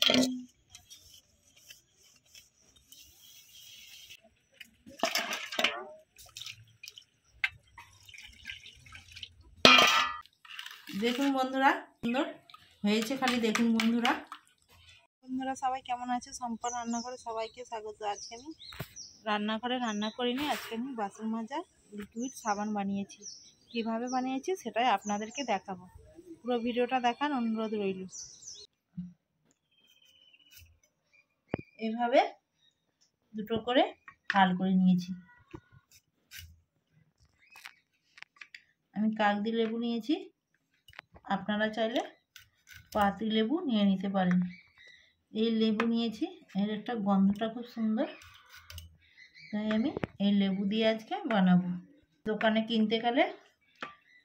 দেখুন বন্ধুরা, সুন্দর হয়েছে। খালি দেখুন বন্ধুরা। বন্ধুরা সবাই কেমন আছে? সম্পূর্ণ রান্নাঘরে সবাইকে স্বাগত। আজকে আমি রান্নাঘরে রান্না করিনি, আজকে আমি বাসন মাজা লিকুইড সাবান বানিয়েছি। কিভাবে বানিয়েছি সেটাই আপনাদেরকে দেখাবো। পুরো ভিডিওটা দেখার অনুরোধ রইল। এভাবে দুটো করে ফাল করে নিয়েছি। আমি কাগজি লেবু নিয়েছি, আপনারা চাইলে পাতি লেবু নিয়ে নিতে পারেন। এই লেবু নিয়েছি, এর একটা গন্ধটা খুব সুন্দর, তাই আমি এই লেবু দিয়ে আজকে বানাবো। দোকানে কিনতে গেলে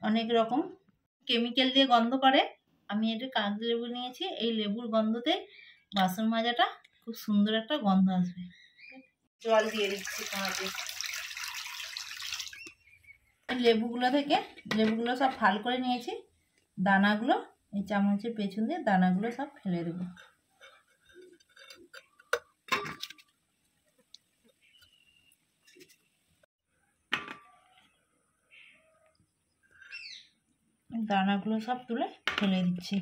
অনেক রকম কেমিক্যাল দিয়ে গন্ধ করে, আমি এটা কাগজি লেবু নিয়েছি। এই লেবুর গন্ধতে বাসন মাজাটা খুব সুন্দর একটা গন্ধ আসবে। জল দিয়ে দিচ্ছি কড়াইতে। লেবুগুলো সব ফাল করে নিয়েছি, দানাগুলো এই চামচের পেছন দিয়ে দানাগুলো সব ফেলে দেবো। দানাগুলো সব তুলে ফেলে দিচ্ছি।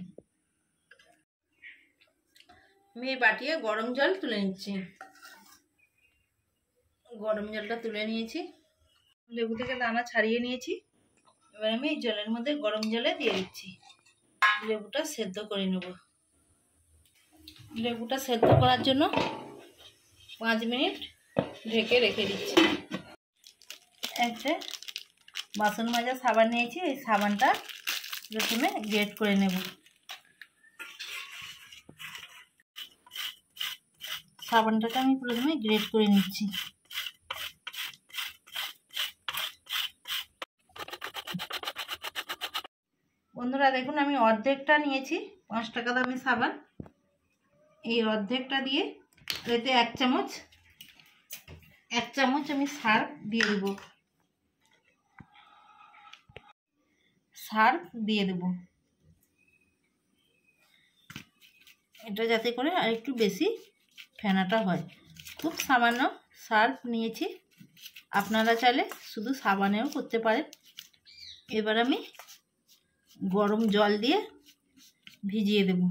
আমি এই বাটিয়ে গরম জল তুলে নিচ্ছি। গরম জলটা তুলে নিয়েছি, লেবু থেকে দানা ছাড়িয়ে নিয়েছি। এবার আমি এই জলের মধ্যে গরম জলে দিয়ে দিচ্ছি। লেবুটা সেদ্ধ করে নেব। লেবুটা সেদ্ধ করার জন্য 5 মিনিট ঢেকে রেখে দিচ্ছি। একটা বাসন মাজা সাবান নিয়েছি, এই সাবানটা প্রথমে গ্রেট করে নেব। সাবানটাকে আমি প্রথমে গ্রেট করে নিচ্ছি। বন্ধুরা দেখুন, আমি অর্ধেকটা নিয়েছি 5 টাকা দামি সাবান। এই অর্ধেকটা দিয়ে এতে 1 চামচ আমি সার্ফ দিয়ে দেব। সার্ফ দিয়ে দেব এটা যাতে করে আর একটু বেশি ফেনাটা হয়। খুব সামান্য সার্ফ নিয়েছি, আপনারা চাইলে শুধু সাবানেও করতে পারেন। এবার আমি গরম জল দিয়ে ভিজিয়ে দেব।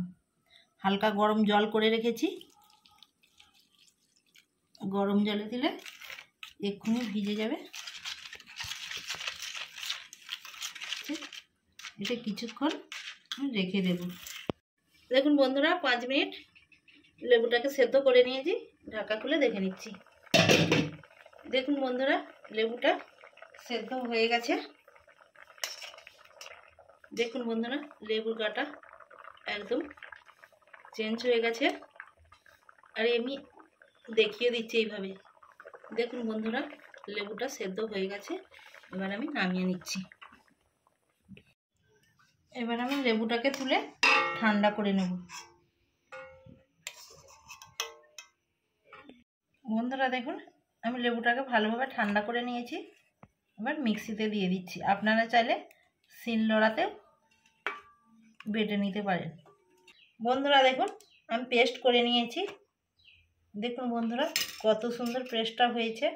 হালকা গরম জল করে রেখেছি, গরম জলে দিলে এক্ষুনি ভিজে যাবে। এটা কিছুক্ষণ রেখে দেব। দেখুন বন্ধুরা, 5 মিনিট লেবুটাকে সেদ্ধ করে নিয়েছি। ঢাকা খুলে দেখে নিচ্ছি। দেখুন বন্ধুরা, লেবুটা সেদ্ধ হয়ে গেছে। দেখুন বন্ধুরা, লেবুর গাটা একদম চেঞ্জ হয়ে গেছে। আর আমি দেখিয়ে দিচ্ছি এইভাবে। দেখুন বন্ধুরা, লেবুটা সেদ্ধ হয়ে গেছে। এবার আমি নামিয়ে নিচ্ছি। এবার আমি লেবুটাকে তুলে ঠান্ডা করে নেব। বন্ধুরা দেখুন, আমি লেবুটাকে ভালোভাবে ঠান্ডা করে নিয়েছি। এবার মিক্সিতে দিয়ে দিচ্ছি। আপনারা চাইলে শিলনোড়াতে বেটে নিতে পারেন। বন্ধুরা দেখুন, আমি পেস্ট করে নিয়েছি। দেখুন বন্ধুরা, কত সুন্দর পেস্টটা হয়েছে।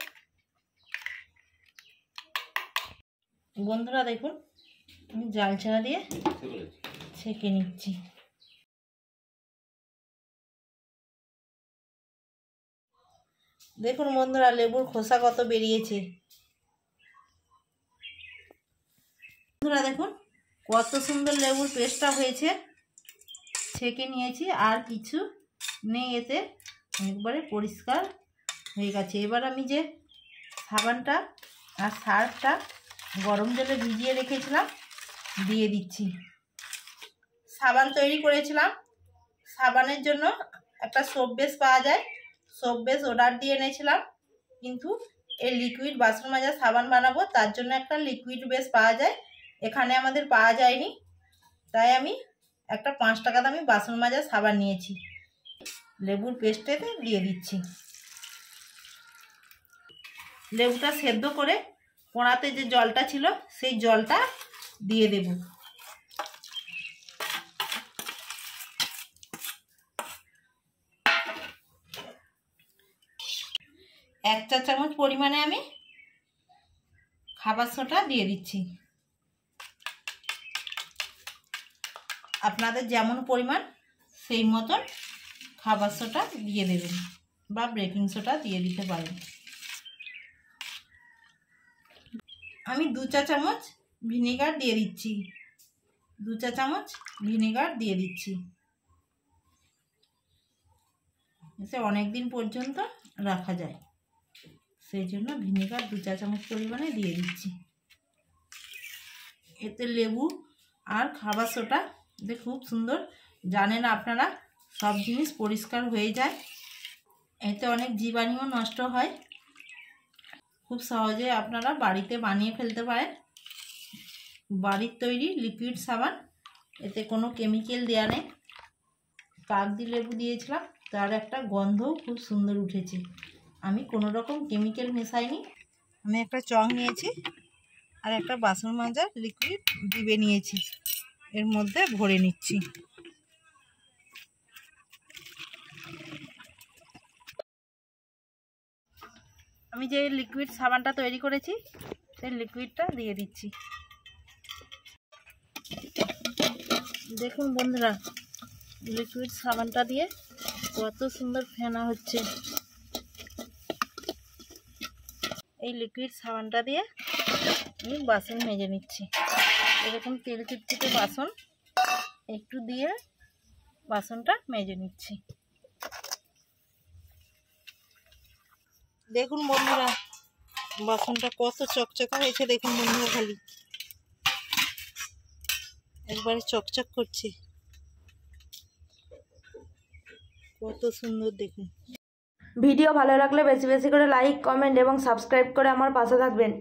বন্ধুরা দেখুন, আমি জাল ছাড়া দিয়ে ছেঁকে নিচ্ছি। দেখুন বন্ধুরা, লেবুর খোসা কত বেরিয়েছে। বন্ধুরা দেখুন, কত সুন্দর লেবুর পেস্টটা হয়েছে। ছেঁকে নিয়েছি, আর কিছু নেই এতে, একবারে পরিষ্কার হয়ে গেছে। এবার আমি যে সাবানটা আর সার্ফটা গরম জলে ভিজিয়ে রেখেছিলাম দিয়ে দিচ্ছি। সাবান তৈরি করেছিলাম। সাবানের জন্য একটা সোপ বেস পাওয়া যায়, সোপ বেস অর্ডার দিয়ে এনেছিলাম। কিন্তু এই লিকুইড বাসন মাজা সাবান বানাবো, তার জন্য একটা লিকুইড বেস পাওয়া যায়, এখানে আমাদের পাওয়া যায়নি। তাই আমি একটা 5 টাকা দামি বাসন মাজা সাবান নিয়েছি। লেবুর পেস্টেতে দিয়ে দিচ্ছি। লেবুটা সেদ্ধ করে কোড়াতে যে জলটা ছিল সেই জলটা দিয়ে দেব। 1 চা চামচ পরিমাণে আমি খাবার সোডা দিয়ে দিচ্ছি। আপনাদের যেমন পরিমাণ সেই মতন খাবার সোডা দিয়ে দেবেন বা বেকিং সোডা দিয়ে দিতে পারেন। আমি 2 চা চামচ ভিনেগার দিয়ে দিচ্ছি। 2 চা চামচ ভিনেগার দিয়ে দিচ্ছি। এতে অনেক দিন পর্যন্ত রাখা যায়, সেই জন্য ভিনেগার 2 চা চামচ পরিমাণে দিয়ে দিচ্ছি। এতে লেবু আর খাবার সোডা এতে খুব সুন্দর, জানেন আপনারা সব জিনিস পরিষ্কার হয়ে যায়, এতে অনেক জীবাণুও নষ্ট হয়। খুব সহজে আপনারা বাড়িতে বানিয়ে ফেলতে পারেন। বাড়ির তৈরি লিকুইড সাবান, এতে কোনো কেমিক্যাল দেওয়া নেই। কাগজি লেবু দিয়েছিলাম, তার একটা গন্ধও খুব সুন্দর উঠেছে। আমি কোনো রকম কেমিক্যাল মেশাইনি। আমি একটা চং নিয়েছি আর একটা বাসন মাজার লিকুইড ডিবে নিয়েছি, এর মধ্যে ভরে নিচ্ছি। আমি যে লিকুইড সাবানটা তৈরি করেছি সেই লিকুইডটা দিয়ে দিচ্ছি। দেখুন বন্ধুরা, লিকুইড সাবানটা দিয়ে কত সুন্দর ফেনা হচ্ছে। এই লিকুইড সাবানটা দিয়ে আমি বাসন মেজে নিচ্ছি। এরকম তেল চিটচিটে বাসন একটু দিয়ে বাসনটা মেজে নিচ্ছি। দেখুন বন্ধুরা, বাসনটা কত চকচকা হয়েছে। দেখুন বন্ধুরা, খালি একবারে চকচক করছে, কত সুন্দর দেখুন। ভিডিও ভালো লাগলে বেশি বেশি করে লাইক, কমেন্ট এবং সাবস্ক্রাইব করে আমার পাশে থাকবেন।